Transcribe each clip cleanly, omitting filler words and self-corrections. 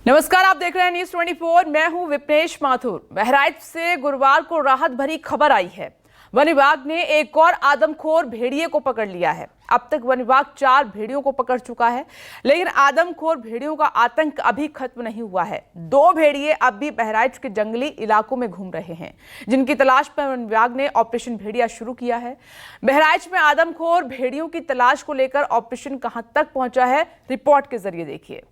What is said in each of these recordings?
नमस्कार, आप देख रहे हैं न्यूज़ 24। मैं हूं विपनेश माथुर। बहराइच से गुरुवार को राहत भरी खबर आई है। वन विभाग ने एक और आदमखोर भेड़िए को पकड़ लिया है। अब तक वन विभाग 4 भेड़ियों को पकड़ चुका है, लेकिन आदमखोर भेड़ियों का आतंक अभी खत्म नहीं हुआ है। 2 भेड़िए अब भी बहराइच के जंगली इलाकों में घूम रहे हैं, जिनकी तलाश पर वन विभाग ने ऑपरेशन भेड़िया शुरू किया है। बहराइच में आदमखोर भेड़ियों की तलाश को लेकर ऑपरेशन कहां तक पहुंचा है, रिपोर्ट के जरिए देखिए।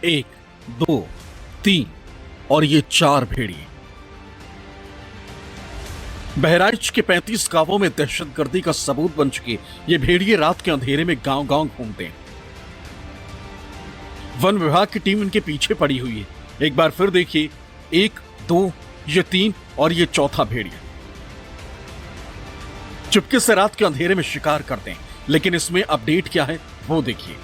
एक, 2, 3 और ये 4 भेड़िए। बहराइच के 35 गांवों में दहशतगर्दी का सबूत बन चुके ये भेड़िए रात के अंधेरे में गांव-गांव घूमते हैं। वन विभाग की टीम इनके पीछे पड़ी हुई है। एक बार फिर देखिए, 1, 2, ये 3 और ये चौथा भेड़िया। चुपके से रात के अंधेरे में शिकार करते हैं, लेकिन इसमें अपडेट क्या है वो देखिए।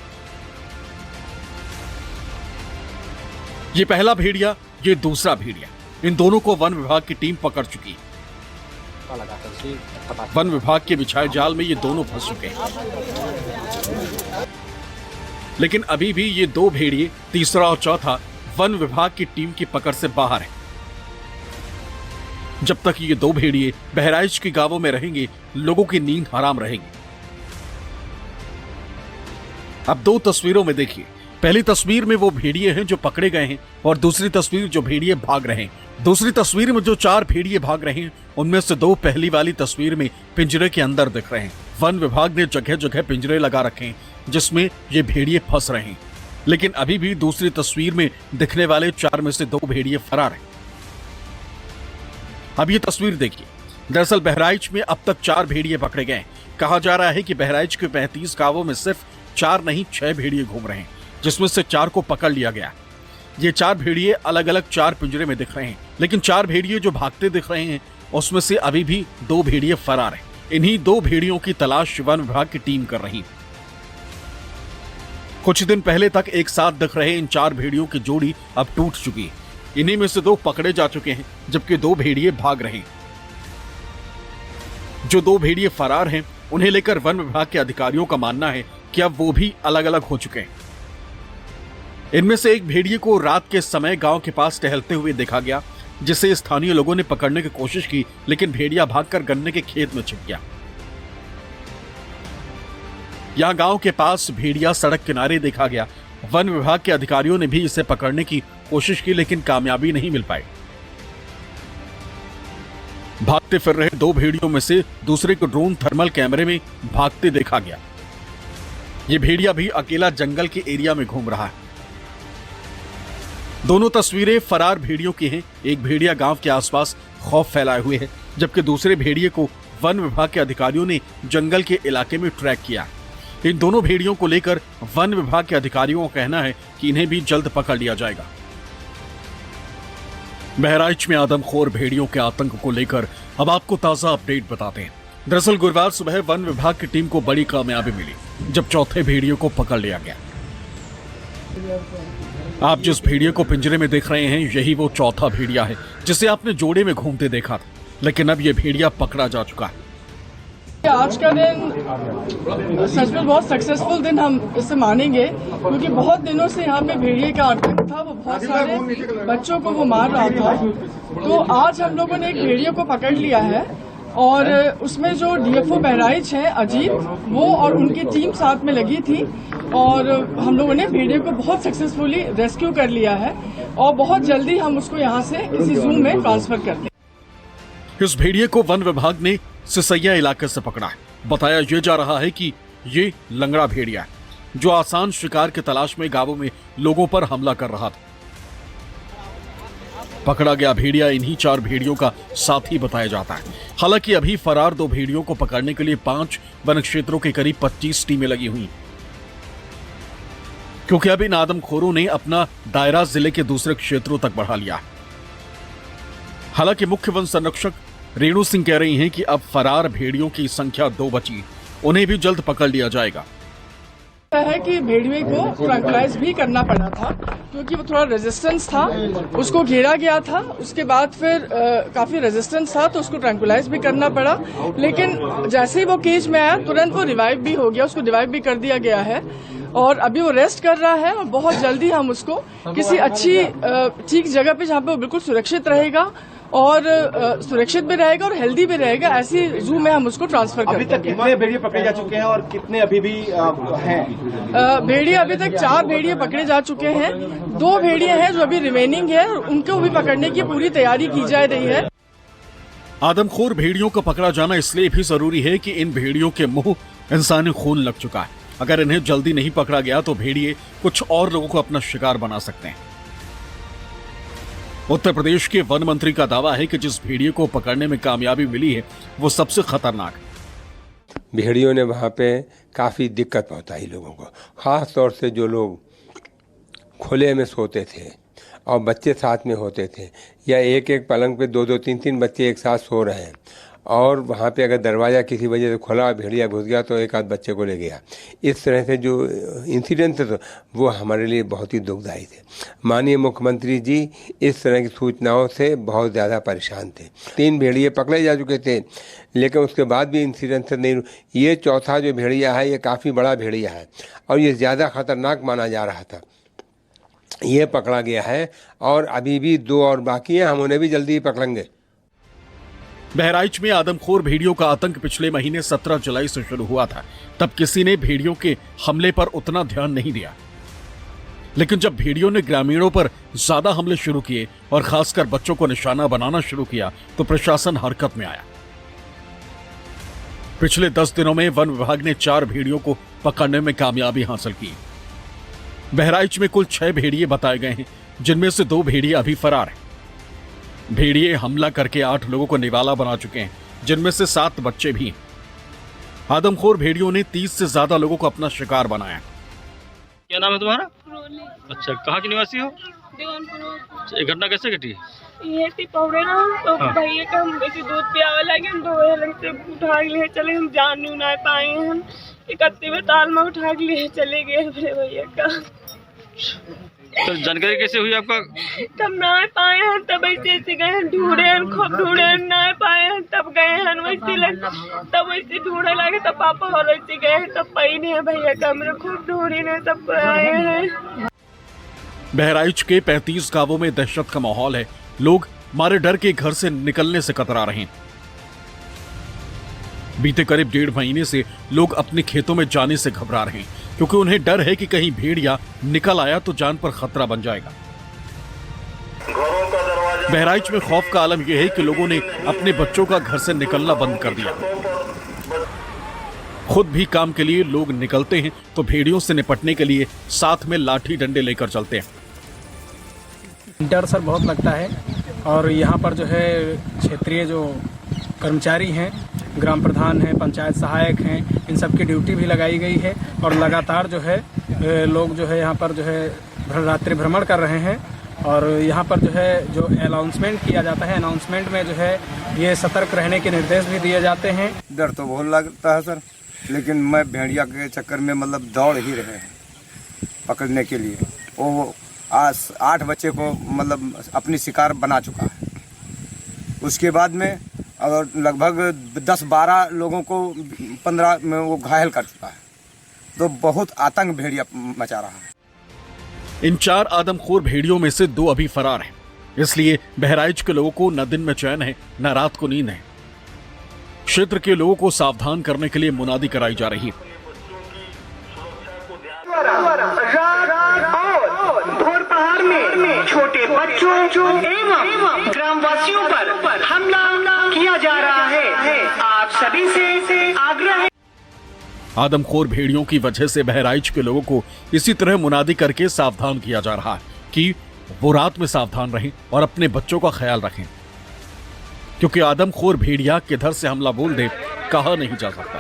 ये पहला भेड़िया, ये दूसरा भेड़िया। इन दोनों को वन विभाग की टीम पकड़ चुकी है। वन विभाग के बिछाए जाल में ये दोनों फंस चुके हैं, लेकिन अभी भी ये 2 भेड़िए, तीसरा और चौथा, वन विभाग की टीम की पकड़ से बाहर है। जब तक ये 2 भेड़िए बहराइच के गांवों में रहेंगे, लोगों की नींद हराम रहेगी। अब 2 तस्वीरों में देखिए। पहली तस्वीर में वो भेड़िए हैं जो पकड़े गए हैं, और दूसरी तस्वीर जो भेड़िए भाग रहे हैं। दूसरी तस्वीर में जो 4 भेड़िए भाग रहे हैं, उनमें से 2 पहली वाली तस्वीर में पिंजरे के अंदर दिख रहे हैं। वन विभाग ने जगह जगह पिंजरे लगा रखे हैं, जिसमें ये भेड़िए फंस रहे हैं, लेकिन अभी भी दूसरी तस्वीर में दिखने वाले 4 में से 2 भेड़िए फरार हैं। अब ये तस्वीर देखिए। दरअसल बहराइच में अब तक 4 भेड़िए पकड़े गए हैं। कहा जा रहा है कि बहराइच के 35 गांवों में सिर्फ 4 नहीं 6 भेड़िए घूम रहे हैं, जिसमें से 4 को पकड़ लिया गया। ये 4 भेड़िए अलग अलग 4 पिंजरे में दिख रहे हैं, लेकिन 4 भेड़िए जो भागते दिख रहे हैं, उसमें से अभी भी 2 भेड़िए फरार हैं। इन्हीं 2 भेड़ियों की तलाश वन विभाग की टीम कर रही है। कुछ दिन पहले तक एक साथ दिख रहे इन 4 भेड़ियों की जोड़ी अब टूट चुकी है। इन्हीं में से 2 पकड़े जा चुके हैं, जबकि 2 भेड़िए भाग रहे हैं। जो 2 भेड़िए फरार हैं, उन्हें लेकर वन विभाग के अधिकारियों का मानना है कि अब वो भी अलग अलग हो चुके हैं। इनमें से एक भेड़िए को रात के समय गांव के पास टहलते हुए देखा गया, जिसे स्थानीय लोगों ने पकड़ने की कोशिश की, लेकिन भेड़िया भागकर गन्ने के खेत में छिप गया। यहां गांव के पास भेड़िया सड़क किनारे देखा गया। वन विभाग के अधिकारियों ने भी इसे पकड़ने की कोशिश की, लेकिन कामयाबी नहीं मिल पाई। भागते फिर रहे 2 भेड़ियों में से दूसरे को ड्रोन थर्मल कैमरे में भागते देखा गया। यह भेड़िया भी अकेला जंगल के एरिया में घूम रहा है। दोनों तस्वीरें फरार भेड़ियों की हैं। एक भेड़िया गांव के आसपास खौफ फैलाए हुए है, जबकि दूसरे भेड़िए को वन विभाग के अधिकारियों ने जंगल के इलाके में ट्रैक किया। इन दोनों भेड़ियों को लेकर वन विभाग के अधिकारियों का कहना है कि इन्हें भी जल्द पकड़ लिया जाएगा। बहराइच में आदमखोर भेड़ियों के आतंक को लेकर अब आपको ताजा अपडेट बताते हैं। दरअसल गुरुवार सुबह वन विभाग की टीम को बड़ी कामयाबी मिली, जब चौथे भेड़िए को पकड़ लिया गया। आप जिस भेड़िए को पिंजरे में देख रहे हैं, यही वो चौथा भेड़िया है जिसे आपने जोड़े में घूमते देखा था, लेकिन अब ये भेड़िया पकड़ा जा चुका है। आज का दिन सच में बहुत सक्सेसफुल दिन हम इसे मानेंगे, क्योंकि बहुत दिनों से यहाँ पे भेड़िए का आतंक था। वो बहुत सारे बच्चों को वो मार रहा था। तो आज हम लोगों ने एक भेड़िए को पकड़ लिया है, और उसमें जो डीएफओ बहराइच है अजीत, वो और उनकी टीम साथ में लगी थी, और हम लोगों ने भेड़िए को बहुत सक्सेसफुली रेस्क्यू कर लिया है, और बहुत जल्दी हम उसको यहाँ से इसी जू में ट्रांसफर कर दें। इस भेड़िए को वन विभाग ने सिसैया इलाके से पकड़ा है। बताया यह जा रहा है कि ये लंगड़ा भेड़िया है, जो आसान शिकार की तलाश में गांवों में लोगों पर हमला कर रहा था। पकड़ा गया भेड़िया इन्हीं 4 भेड़ियों का साथी बताया जाता है। हालांकि अभी फरार 2 भेड़ियों को पकड़ने के लिए 5 वन क्षेत्रों के करीब 25 टीमें लगी हुई, क्योंकि अब इन आदमखोरों ने अपना दायरा जिले के दूसरे क्षेत्रों तक बढ़ा लिया। हालांकि मुख्य वन संरक्षक रेणु सिंह कह रही हैं कि अब फरार भेड़ियों की संख्या 2 बची, उन्हें भी जल्द पकड़ लिया जाएगा। है कि भेड़िए को ट्रैंक्विलाइज भी करना पड़ा था क्योंकि वो थोड़ा रेजिस्टेंस था, उसको घेरा गया था, उसके बाद फिर काफी रेजिस्टेंस था तो उसको ट्रैंक्विलाइज भी करना पड़ा। लेकिन जैसे ही वो केज में आया तुरंत वो रिवाइव भी हो गया, उसको रिवाइव भी कर दिया गया है और अभी वो रेस्ट कर रहा है और बहुत जल्दी हम उसको किसी अच्छी ठीक जगह पे जहाँ पे वो बिल्कुल सुरक्षित रहेगा और सुरक्षित भी रहेगा और हेल्दी भी रहेगा, ऐसी जू में हम उसको ट्रांसफर कर देंगे। कितने भेड़िए पकड़े जा चुके हैं और कितने अभी भी हैं? भेड़िए अभी तक 4 भेड़िए पकड़े जा चुके हैं, 2 भेड़िए हैं जो अभी रिमेनिंग है, उनको भी पकड़ने की पूरी तैयारी की जा रही है। आदमखोर भेड़ियों का पकड़ा जाना इसलिए भी जरूरी है कि इन भेड़ियों के मुंह इंसानी खून लग चुका है। अगर इन्हें जल्दी नहीं पकड़ा गया तो भेड़िए कुछ और लोगों को अपना शिकार बना सकते हैं। उत्तर प्रदेश के वन मंत्री का दावा है कि जिस भेड़िए को पकड़ने में कामयाबी मिली है वो सबसे खतरनाक है। भेड़ियों ने वहाँ पे काफ़ी दिक्कत पहुँचाई लोगों को, ख़ास तौर से जो लोग खुले में सोते थे और बच्चे साथ में होते थे या एक एक पलंग पे 2-2, 3-3 बच्चे एक साथ सो रहे हैं और वहाँ पे अगर दरवाज़ा किसी वजह से खुला भेड़िया घुस गया तो एक आध बच्चे को ले गया। इस तरह से जो इंसिडेंट थे वो हमारे लिए बहुत ही दुखदायी थे। माननीय मुख्यमंत्री जी इस तरह की सूचनाओं से बहुत ज़्यादा परेशान थे। 3 भेड़िए पकड़े जा चुके थे लेकिन उसके बाद भी इंसिडेंट से नहीं। ये चौथा जो भेड़िया है ये काफ़ी बड़ा भेड़िया है और ये ज़्यादा खतरनाक माना जा रहा था। ये पकड़ा गया है और अभी भी 2 और बाकी हैं, हम उन्हें भी जल्दी ही पकड़ेंगे। बहराइच में आदमखोर भेड़ियों का आतंक पिछले महीने 17 जुलाई से शुरू हुआ था। तब किसी ने भेड़ियों के हमले पर उतना ध्यान नहीं दिया, लेकिन जब भेड़ियों ने ग्रामीणों पर ज्यादा हमले शुरू किए और खासकर बच्चों को निशाना बनाना शुरू किया तो प्रशासन हरकत में आया। पिछले 10 दिनों में वन विभाग ने 4 भेड़ियों को पकड़ने में कामयाबी हासिल की। बहराइच में कुल 6 भेड़िए बताए गए हैं, जिनमें से 2 भेड़िए अभी फरार हैं। भेड़िए हमला करके 8 लोगों को निवाला बना चुके हैं, जिनमें से 7 बच्चे भी हैं। आदमखोर भेड़ियों ने 30 से ज्यादा लोगों को अपना शिकार बनाया। क्या नाम है तुम्हारा? रोली। अच्छा, कहाँ की निवासी हो? देवानपुर। ये घटना कैसे घटी? ये थी पौड़े ना तो हाँ। भैया का हम ऐसे दूध पियावे लगे, हम 2 हेलन से उठा के ले चले, हम जान नहीं उना पाए हैं। हम 31वें ताल में उठा के ले चले गए मेरे भैया का। तो जानकारी कैसे हुई आपका? तब ना पाए हैं, तब ऐसे गए हैं ढूंढे हैं, खूब ढूंढे हैं, ना पाए हैं, तब गए हैं तब वैसे ढूंढे लगे, तब पापा और ऐसे गए हैं, तब पाई नहीं है भैया का, हमने खूब ढूंढी नहीं, तब आए हैं। बहराइच के 35 गांवों में दहशत का माहौल है। लोग मारे डर के घर से निकलने से कतरा रहे हैं। बीते करीब 1.5 महीने से लोग अपने खेतों में जाने से घबरा रहे हैं, क्योंकि उन्हें डर है कि कहीं भेड़िया निकल आया तो जान पर खतरा बन जाएगा। बहराइच में खौफ का आलम यह है कि लोगों ने अपने बच्चों का घर से निकलना बंद कर दिया। खुद भी काम के लिए लोग निकलते हैं तो भेड़ियों से निपटने के लिए साथ में लाठी डंडे लेकर चलते हैं। डर सर बहुत लगता है और यहाँ पर जो है क्षेत्रीय जो कर्मचारी हैं, ग्राम प्रधान हैं, पंचायत सहायक हैं, इन सब की ड्यूटी भी लगाई गई है और लगातार जो है लोग जो है यहाँ पर जो है रात्रि भ्रमण कर रहे हैं और यहाँ पर जो है जो अनाउंसमेंट किया जाता है, अनाउंसमेंट में जो है ये सतर्क रहने के निर्देश भी दिए जाते हैं। डर तो बहुत लगता है सर, लेकिन मैं भेड़िया के चक्कर में मतलब दौड़ ही रहे हैं पकड़ने के लिए। वो आज 8 बच्चे को मतलब अपनी शिकार बना चुका है। उसके बाद में और लगभग 10-12 लोगों को 15 में वो घायल कर चुका है। तो बहुत आतंक भेड़िया मचा रहा है। इन 4 आदमखोर भेड़ियों में से 2 अभी फरार हैं, इसलिए बहराइच के लोगों को न दिन में चैन है न रात को नींद है। क्षेत्र के लोगों को सावधान करने के लिए मुनादी कराई जा रही है। भोर पहाड़ में छोटे बच्चों एवं ग्रामवासियों पर हमला किया जा रहा है। आप सभी से आग्रह है। आदमखोर भेड़ियों की वजह से बहराइच के लोगों को इसी तरह मुनादी करके सावधान किया जा रहा है कि वो रात में सावधान रहें और अपने बच्चों का ख्याल रखें, क्योंकि आदमखोर भेड़िया किधर से हमला बोल दे कहा नहीं जा सकता।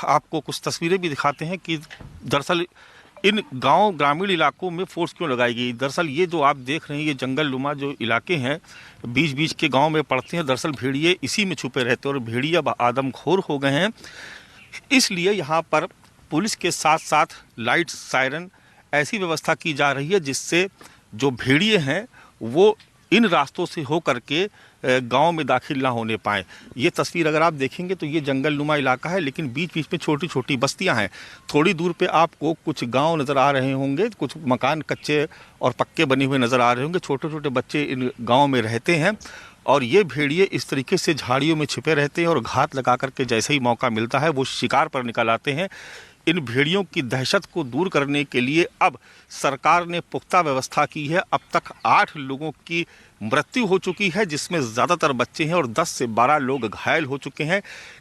आपको कुछ तस्वीरें भी दिखाते हैं कि दरअसल इन ग्रामीण इलाकों में फोर्स क्यों लगाई गई। दरअसल ये जो आप देख रहे हैं ये जंगल नुमा जो इलाके हैं बीच बीच के गांव में पड़ते हैं। दरअसल भेड़िए इसी में छुपे रहते हैं और भेड़िए अब आदमखोर हो गए हैं। इसलिए यहाँ पर पुलिस के साथ साथ लाइट, सायरन ऐसी व्यवस्था की जा रही है जिससे जो भेड़िए हैं वो इन रास्तों से होकर के गांव में दाखिल ना होने पाए। ये तस्वीर अगर आप देखेंगे तो ये जंगल नुमा इलाका है, लेकिन बीच बीच में छोटी छोटी बस्तियां हैं। थोड़ी दूर पे आपको कुछ गांव नज़र आ रहे होंगे, कुछ मकान कच्चे और पक्के बने हुए नज़र आ रहे होंगे। छोटे छोटे बच्चे इन गाँव में रहते हैं और ये भेड़िए इस तरीके से झाड़ियों में छिपे रहते हैं और घात लगा करके जैसे ही मौका मिलता है वो शिकार पर निकल आते हैं। इन भेड़ियों की दहशत को दूर करने के लिए अब सरकार ने पुख्ता व्यवस्था की है। अब तक 8 लोगों की मृत्यु हो चुकी है, जिसमें ज़्यादातर बच्चे हैं और 10 से 12 लोग घायल हो चुके हैं।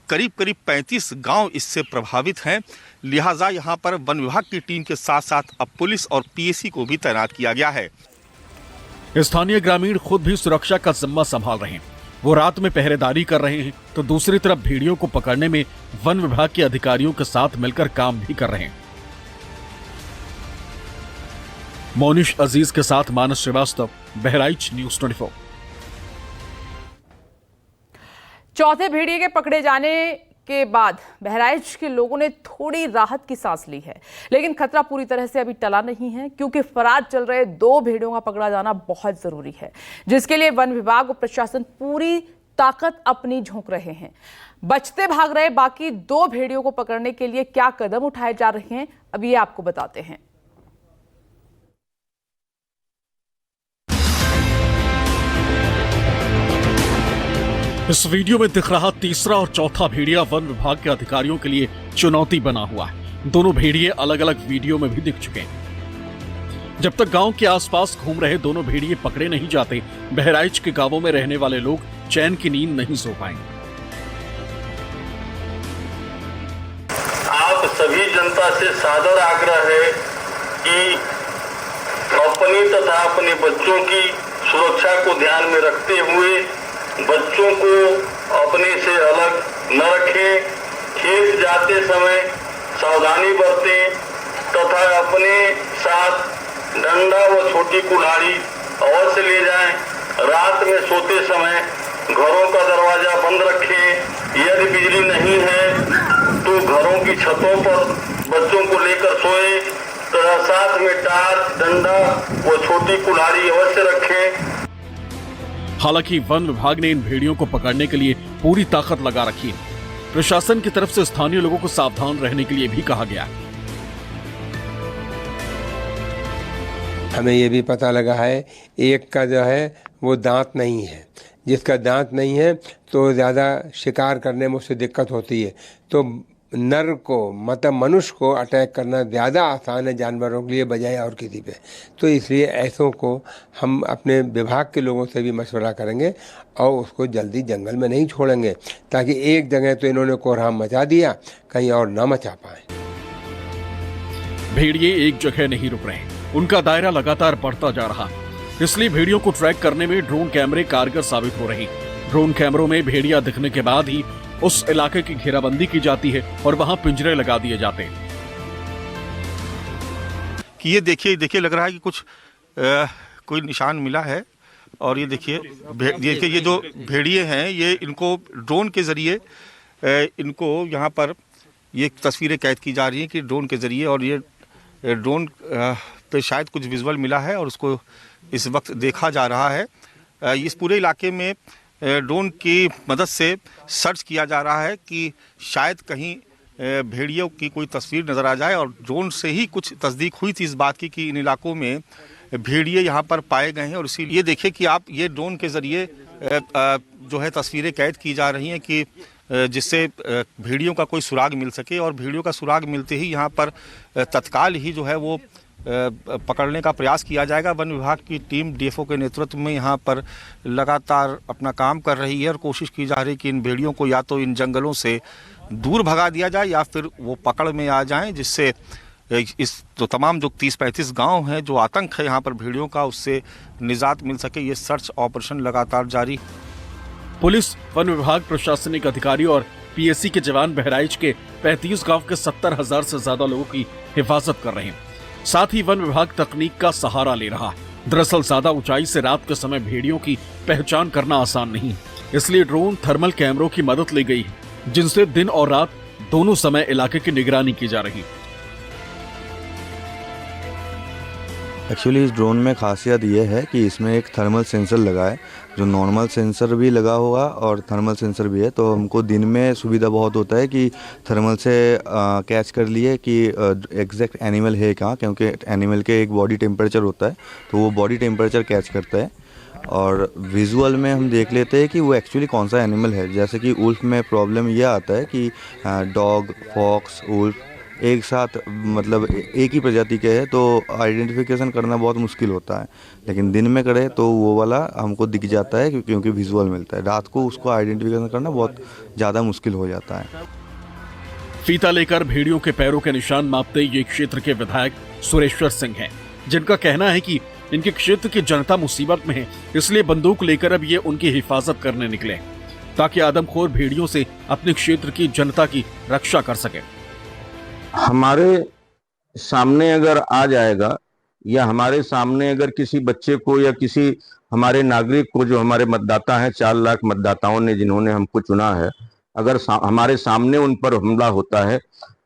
करीब करीब 35 गांव इससे प्रभावित हैं। लिहाजा यहां पर वन विभाग की टीम के साथ साथ अब पुलिस और पीएसी को भी तैनात किया गया है। स्थानीय ग्रामीण खुद भी सुरक्षा का जिम्मा संभाल रहे हैं। वो रात में पहरेदारी कर रहे हैं तो दूसरी तरफ भेड़ियों को पकड़ने में वन विभाग के अधिकारियों के साथ मिलकर काम भी कर रहे हैं। मोनिश अजीज के साथ मानस श्रीवास्तव, बहराइच न्यूज़ 24। चौथे भेड़िए के पकड़े जाने के बाद बहराइच के लोगों ने थोड़ी राहत की सांस ली है, लेकिन खतरा पूरी तरह से अभी टला नहीं है, क्योंकि फरार चल रहे 2 भेड़ियों का पकड़ा जाना बहुत जरूरी है, जिसके लिए वन विभाग और प्रशासन पूरी ताकत अपनी झोंक रहे हैं। बचते भाग रहे बाकी 2 भेड़ियों को पकड़ने के लिए क्या कदम उठाए जा रहे हैं, अब ये आपको बताते हैं। इस वीडियो में दिख रहा तीसरा और चौथा भेड़िया वन विभाग के अधिकारियों के लिए चुनौती बना हुआ है। दोनों भेड़िए अलग अलग वीडियो में भी दिख चुके हैं। जब तक गांव के आसपास घूम रहे दोनों भेड़िए पकड़े नहीं जाते, बहराइच के गांवों में रहने वाले लोग चैन की नींद नहीं सो पाएंगे। आप सभी जनता से सादर आग्रह है कि अपनी तथा अपने बच्चों की सुरक्षा को ध्यान में रखते हुए बच्चों को अपने से अलग न रखें। खेत जाते समय सावधानी बरतें तथा अपने साथ डंडा व छोटी कुल्हाड़ी अवश्य ले जाएं। रात में सोते समय घरों का दरवाजा बंद रखें। यदि बिजली नहीं है तो घरों की छतों पर बच्चों को लेकर सोएं तथा साथ में टार्च, डंडा व छोटी कुल्हाड़ी अवश्य रखें। हालांकि वन विभाग ने इन भेड़ियों को पकड़ने के लिए पूरी ताकत लगा रखी है। प्रशासन की तरफ से स्थानीय लोगों को सावधान रहने के लिए भी कहा गया है। हमें ये भी पता लगा है एक का जो है वो दांत नहीं है, जिसका दांत नहीं है तो ज़्यादा शिकार करने में उससे दिक्कत होती है। तो नर को मतलब मनुष्य को अटैक करना ज़्यादा आसान है जानवरों के लिए बजाय और किसी पे। तो इसलिए ऐसों को हम अपने विभाग के लोगों से भी मशवरा करेंगे और उसको जल्दी जंगल में नहीं छोड़ेंगे, ताकि एक जगह तो इन्होंने कोहराम मचा दिया, कहीं और ना मचा पाए। भेड़िए एक जगह नहीं रुक रहे, उनका दायरा लगातार बढ़ता जा रहा, इसलिए भेड़ियों को ट्रैक करने में ड्रोन कैमरे कारगर साबित हो रहे। ड्रोन कैमरों में भेड़िया दिखने के बाद ही उस इलाके की घेराबंदी की जाती है और वहां पिंजरे लगा दिए जाते हैं। कि ये देखिए लग रहा है कि कुछ कोई निशान मिला है। और ये देखिए ये जो भेड़िए हैं ये इनको ड्रोन के जरिए इनको यहाँ पर ये तस्वीरें कैद की जा रही हैं कि ड्रोन के जरिए, और ये ड्रोन पे शायद कुछ विजुअल मिला है और उसको इस वक्त देखा जा रहा है। इस पूरे इलाके में ड्रोन की मदद से सर्च किया जा रहा है कि शायद कहीं भेड़ियों की कोई तस्वीर नज़र आ जाए, और ड्रोन से ही कुछ तस्दीक हुई थी इस बात की कि इन इलाकों में भेड़िए यहाँ पर पाए गए हैं। और इसीलिए देखिए कि आप ये ड्रोन के ज़रिए जो है तस्वीरें कैद की जा रही हैं कि जिससे भेड़ियों का कोई सुराग मिल सके, और भेड़ियों का सुराग मिलते ही यहाँ पर तत्काल ही जो है वो पकड़ने का प्रयास किया जाएगा। वन विभाग की टीम डीएफओ के नेतृत्व में यहाँ पर लगातार अपना काम कर रही है और कोशिश की जा रही है कि इन भेड़ियों को या तो इन जंगलों से दूर भगा दिया जाए या फिर वो पकड़ में आ जाएं, जिससे इस तो तमाम जो 30-35 गांव हैं जो आतंक है यहाँ पर भेड़ियों का, उससे निजात मिल सके। ये सर्च ऑपरेशन लगातार जारी। पुलिस, वन विभाग, प्रशासनिक अधिकारी और पीएसी के जवान बहराइच के 35 गांव के 70,000 से ज्यादा लोगों की हिफाजत कर रहे हैं। साथ ही वन विभाग तकनीक का सहारा ले रहा है। दरअसल ज्यादा ऊंचाई से रात के समय भेड़ियों की पहचान करना आसान नहीं, इसलिए ड्रोन, थर्मल कैमरों की मदद ली गई है, जिनसे दिन और रात दोनों समय इलाके की निगरानी की जा रही। एक्चुअली इस ड्रोन में खासियत ये है कि इसमें एक थर्मल सेंसर लगा है, जो नॉर्मल सेंसर भी लगा होगा और थर्मल सेंसर भी है। तो हमको दिन में सुविधा बहुत होता है कि थर्मल से कैच कर लिए कि एग्जैक्ट एनिमल है कहाँ, क्योंकि एनिमल के एक बॉडी टेम्परेचर होता है, तो वो बॉडी टेम्परेचर कैच करता है। और विजुअल में हम देख लेते हैं कि वो एक्चुअली कौन सा एनिमल है। जैसे कि उल्फ में प्रॉब्लम यह आता है कि डॉग, फॉक्स, उल्फ एक साथ मतलब एक ही प्रजाति के है, तो आइडेंटिफिकेशन करना बहुत मुश्किल होता है। लेकिन दिन में करे तो वो वाला हमको दिख जाता है क्योंकि विजुअल मिलता है। रात को उसको आइडेंटिफिकेशन करना बहुत ज़्यादा मुश्किल हो जाता है। फीता लेकर भेड़ियों के पैरों के निशान मापते ये क्षेत्र के विधायक सुरेश्वर सिंह हैं, जिनका कहना है कि इनके क्षेत्र की जनता मुसीबत में है, इसलिए बंदूक लेकर अब ये उनकी हिफाजत करने निकले ताकि आदमखोर भेड़ियों से अपने क्षेत्र की जनता की रक्षा कर सके। हमारे सामने अगर आ जाएगा या हमारे सामने अगर किसी बच्चे को या किसी हमारे नागरिक को, जो हमारे मतदाता हैं, 4 लाख मतदाताओं ने जिन्होंने हमको चुना है, अगर हमारे सामने उन पर हमला होता है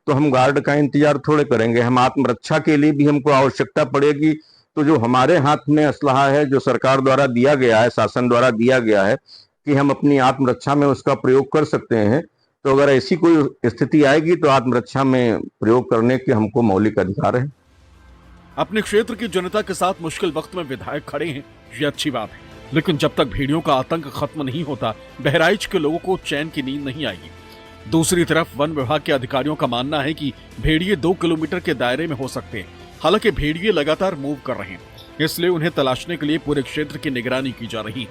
तो हम गार्ड का इंतजार थोड़े करेंगे। हम आत्मरक्षा के लिए भी हमको आवश्यकता पड़ेगी, तो जो हमारे हाथ में असलहा है, जो सरकार द्वारा दिया गया है, शासन द्वारा दिया गया है कि हम अपनी आत्मरक्षा में उसका प्रयोग कर सकते हैं, तो अगर ऐसी कोई स्थिति आएगी तो आत्मरक्षा में प्रयोग करने के हमको मौलिक अधिकार है। अपने क्षेत्र की जनता के साथ मुश्किल वक्त में विधायक खड़े हैं, ये अच्छी बात है, लेकिन जब तक भेड़ियों का आतंक खत्म नहीं होता, बहराइच के लोगों को चैन की नींद नहीं आएगी। दूसरी तरफ वन विभाग के अधिकारियों का मानना है कि भेड़िए 2 किलोमीटर के दायरे में हो सकते हैं। हालांकि भेड़िए लगातार मूव कर रहे हैं, इसलिए उन्हें तलाशने के लिए पूरे क्षेत्र की निगरानी की जा रही है।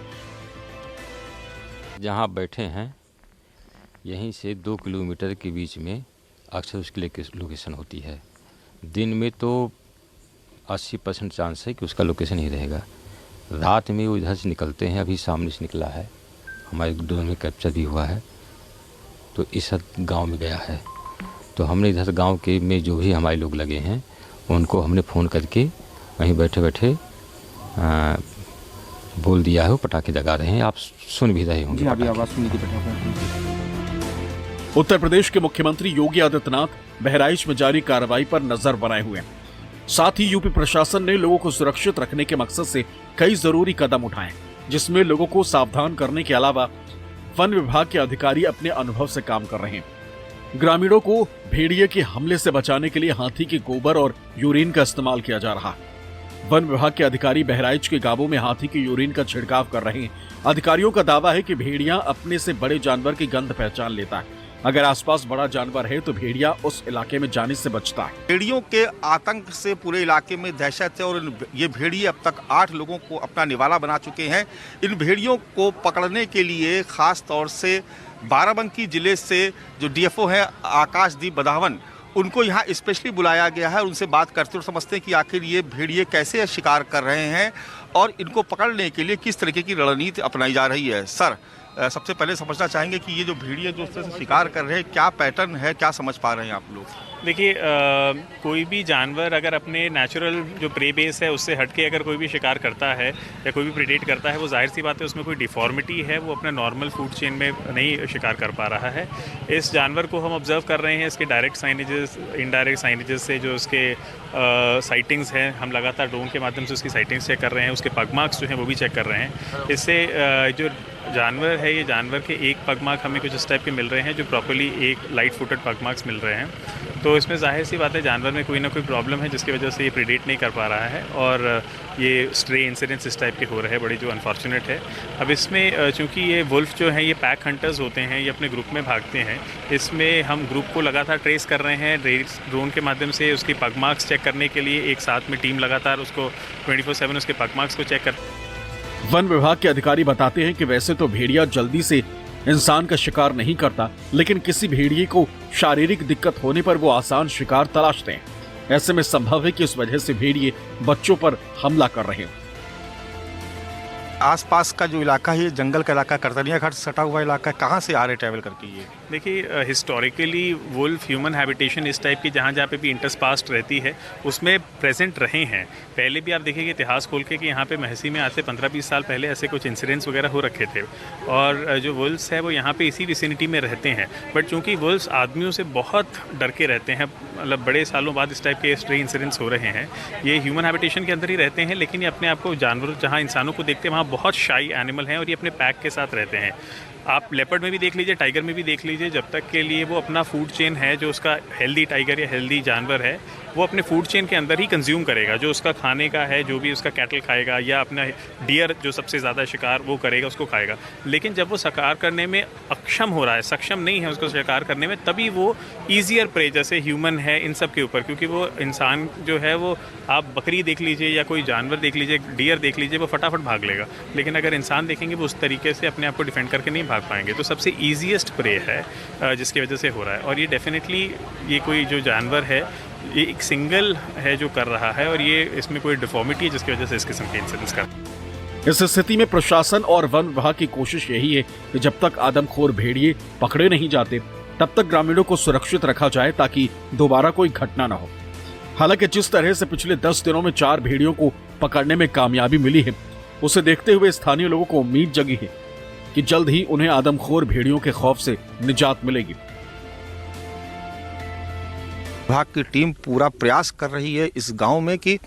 जहाँ बैठे हैं यहीं से 2 किलोमीटर के बीच में अक्सर उसकी लोकेशन होती है। दिन में तो 80% चांस है कि उसका लोकेशन ही रहेगा। रात में वो इधर से निकलते हैं, अभी सामने से निकला है, हमारे ड्रोन में कैप्चर भी हुआ है, तो इस गांव में गया है। तो हमने इधर गांव के में जो भी हमारे लोग लगे हैं उनको हमने फ़ोन करके वहीं बैठे बैठे बोल दिया है, वो पटाखे लगा रहे हैं। आप सुन भी रहे होंगे। अभी आवाज़ सुनी थी पटाखे। उत्तर प्रदेश के मुख्यमंत्री योगी आदित्यनाथ बहराइच में जारी कार्रवाई पर नजर बनाए हुए हैं। साथ ही यूपी प्रशासन ने लोगों को सुरक्षित रखने के मकसद से कई जरूरी कदम उठाए, जिसमें लोगों को सावधान करने के अलावा वन विभाग के अधिकारी अपने अनुभव से काम कर रहे हैं। ग्रामीणों को भेड़िए के हमले से बचाने के लिए हाथी के गोबर और यूरिन का इस्तेमाल किया जा रहा है। वन विभाग के अधिकारी बहराइच के गांवों में हाथी के यूरिन का छिड़काव कर रहे हैं। अधिकारियों का दावा है कि भेड़िया अपने से बड़े जानवर की गंध पहचान लेता है। अगर आसपास बड़ा जानवर है तो भेड़िया उस इलाके में जाने से बचता है। भेड़ियों के आतंक से पूरे इलाके में दहशत है और ये भेड़िए अब तक 8 लोगों को अपना निवाला बना चुके हैं। इन भेड़ियों को पकड़ने के लिए खास तौर से बाराबंकी जिले से जो डीएफओ है आकाशदीप बदावन, उनको यहाँ स्पेशली बुलाया गया है। उनसे बात करते और समझते हैं कि आखिर ये भेड़िए कैसे शिकार कर रहे हैं और इनको पकड़ने के लिए किस तरीके की रणनीति अपनाई जा रही है। सर, सबसे पहले समझना चाहेंगे कि ये जो भेड़िए जो शिकार कर रहे हैं, क्या पैटर्न है, क्या समझ पा रहे हैं आप लोग? देखिए, कोई भी जानवर अगर अपने नेचुरल जो प्रे बेस है उससे हटके अगर कोई भी शिकार करता है या कोई भी प्रेडेट करता है, वो जाहिर सी बात है उसमें कोई डिफॉर्मिटी है, वो अपने नॉर्मल फूड चेन में नहीं शिकार कर पा रहा है। इस जानवर को हम ऑब्जर्व कर रहे हैं, इसके डायरेक्ट साइनेजेस, इनडायरेक्ट साइनेजेस से जो उसके साइटिंग्स हैं, हम लगातार ड्रोन के माध्यम से उसकी साइटिंग्स चेक कर रहे हैं, उसके पग मार्क्स जो हैं वो भी चेक कर रहे हैं। इससे जो जानवर है, ये जानवर के एक पग मार्क हमें कुछ इस टाइप के मिल रहे हैं जो प्रॉपर्ली एक लाइट फुटेड पग मार्क्स मिल रहे हैं। तो इसमें जाहिर सी बात है जानवर में कोई ना कोई प्रॉब्लम है जिसकी वजह से ये प्रेडेट नहीं कर पा रहा है और ये स्ट्रे इंसिडेंट्स इस टाइप के हो रहे हैं, बड़ी जो अनफॉर्चुनेट है। अब इसमें चूंकि ये वुल्फ जो हैं ये पैक हंटर्स होते हैं, ये अपने ग्रुप में भागते हैं। इसमें हम ग्रुप को लगातार ट्रेस कर रहे हैं ड्रोन के माध्यम से, उसकी पग मार्क्स चेक करने के लिए एक साथ में टीम लगातार उसको 24/7 उसके पग मार्क्स को चेक कर। वन विभाग के अधिकारी बताते हैं कि वैसे तो भेड़िया जल्दी से इंसान का शिकार नहीं करता, लेकिन किसी भेड़िए को शारीरिक दिक्कत होने पर वो आसान शिकार तलाशते हैं। ऐसे में संभव है कि इस वजह से भेड़िए बच्चों पर हमला कर रहे हैं। आसपास का जो इलाका है, जंगल का इलाका, करतनिया घाट सटा हुआ इलाका, कहाँ से आ रहे ट्रैवल करके ये? देखिए हिस्टोरिकली वुल्फ ह्यूमन हैबिटेशन इस टाइप की जहाँ जहाँ पे भी इंटरस्पास्ट रहती है उसमें प्रेजेंट रहे हैं। पहले भी आप देखिए इतिहास खोल के कि यहाँ पे महसी में आज से 15-20 साल पहले ऐसे कुछ इंसिडेंट्स वगैरह हो रखे थे और जो वुल्फ्स है वो यहाँ पे इसी विसिनिटी में रहते हैं। बट चूँकि वुल्फ्स आदमियों से बहुत डर के रहते हैं, मतलब बड़े सालों बाद इस टाइप के स्ट्रे इंसिडेंट्स हो रहे हैं। ये ह्यूमन हैबिटेशन के अंदर ही रहते हैं, लेकिन ये अपने आप को जानवर जहाँ इंसानों को देखते हैं वहाँ बहुत शाई एनिमल हैं और ये अपने पैक के साथ रहते हैं। आप लेपर्ड में भी देख लीजिए, टाइगर में भी देख लीजिए, जब तक के लिए वो अपना फूड चेन है जो उसका हेल्दी टाइगर या हेल्दी जानवर है वो अपने फूड चेन के अंदर ही कंज्यूम करेगा। जो उसका खाने का है, जो भी उसका कैटल खाएगा या अपना डियर जो सबसे ज़्यादा शिकार वो करेगा उसको खाएगा। लेकिन जब वो शिकार करने में अक्षम हो रहा है, सक्षम नहीं है उसको शिकार करने में, तभी वो ईजियर प्रे जैसे ह्यूमन है इन सब के ऊपर, क्योंकि वो इंसान जो है वो आप बकरी देख लीजिए या कोई जानवर देख लीजिए, डियर देख लीजिए, वो फटाफट भाग लेगा। लेकिन अगर इंसान देखेंगे वो उस तरीके से अपने आप को डिफेंड करके नहीं भाग पाएंगे। तो सबसे ईजीएस्ट प्रे है जिसकी वजह से हो रहा है। और ये डेफिनेटली ये कोई जो जानवर है ये एक सिंगल है जो कर रहा है और ये इसमें कोई डिफॉर्मिटी है जिसकी वजह से इस किस्म के इंसिडेंट्स कर। इस स्थिति में प्रशासन और वन विभाग की कोशिश यही है कि जब तक आदमखोर भेड़िए पकड़े नहीं जाते तब तक ग्रामीणों को सुरक्षित रखा जाए ताकि दोबारा कोई घटना न हो। हालांकि जिस तरह से पिछले 10 दिनों में 4 भेड़ियों को पकड़ने में कामयाबी मिली है, उसे देखते हुए स्थानीय लोगों को उम्मीद जगी है कि जल्द ही उन्हें आदमखोर भेड़ियों के खौफ से निजात मिलेगी। विभाग की टीम पूरा प्रयास कर रही है इस गांव में कि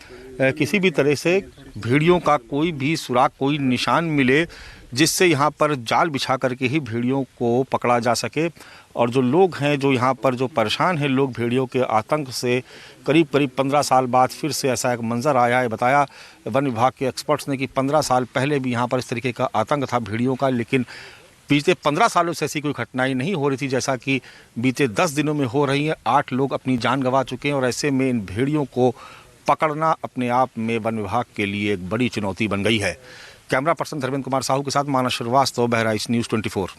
किसी भी तरह से भेड़ियों का कोई भी सुराग, कोई निशान मिले जिससे यहाँ पर जाल बिछा करके ही भेड़ियों को पकड़ा जा सके। और जो लोग हैं जो यहाँ पर जो परेशान हैं लोग भेड़ियों के आतंक से, करीब 15 साल बाद फिर से ऐसा एक मंजर आया है। बताया वन विभाग के एक्सपर्ट्स ने कि 15 साल पहले भी यहाँ पर इस तरीके का आतंक था भेड़ियों का, लेकिन पिछले 15 सालों से ऐसी कोई घटनाएं नहीं हो रही थी जैसा कि बीते 10 दिनों में हो रही है। 8 लोग अपनी जान गंवा चुके हैं और ऐसे में इन भेड़ियों को पकड़ना अपने आप में वन विभाग के लिए एक बड़ी चुनौती बन गई है। कैमरा पर्सन धर्मेंद्र कुमार साहू के साथ मानस श्रीवास्तव, बहराइच न्यूज़ 24।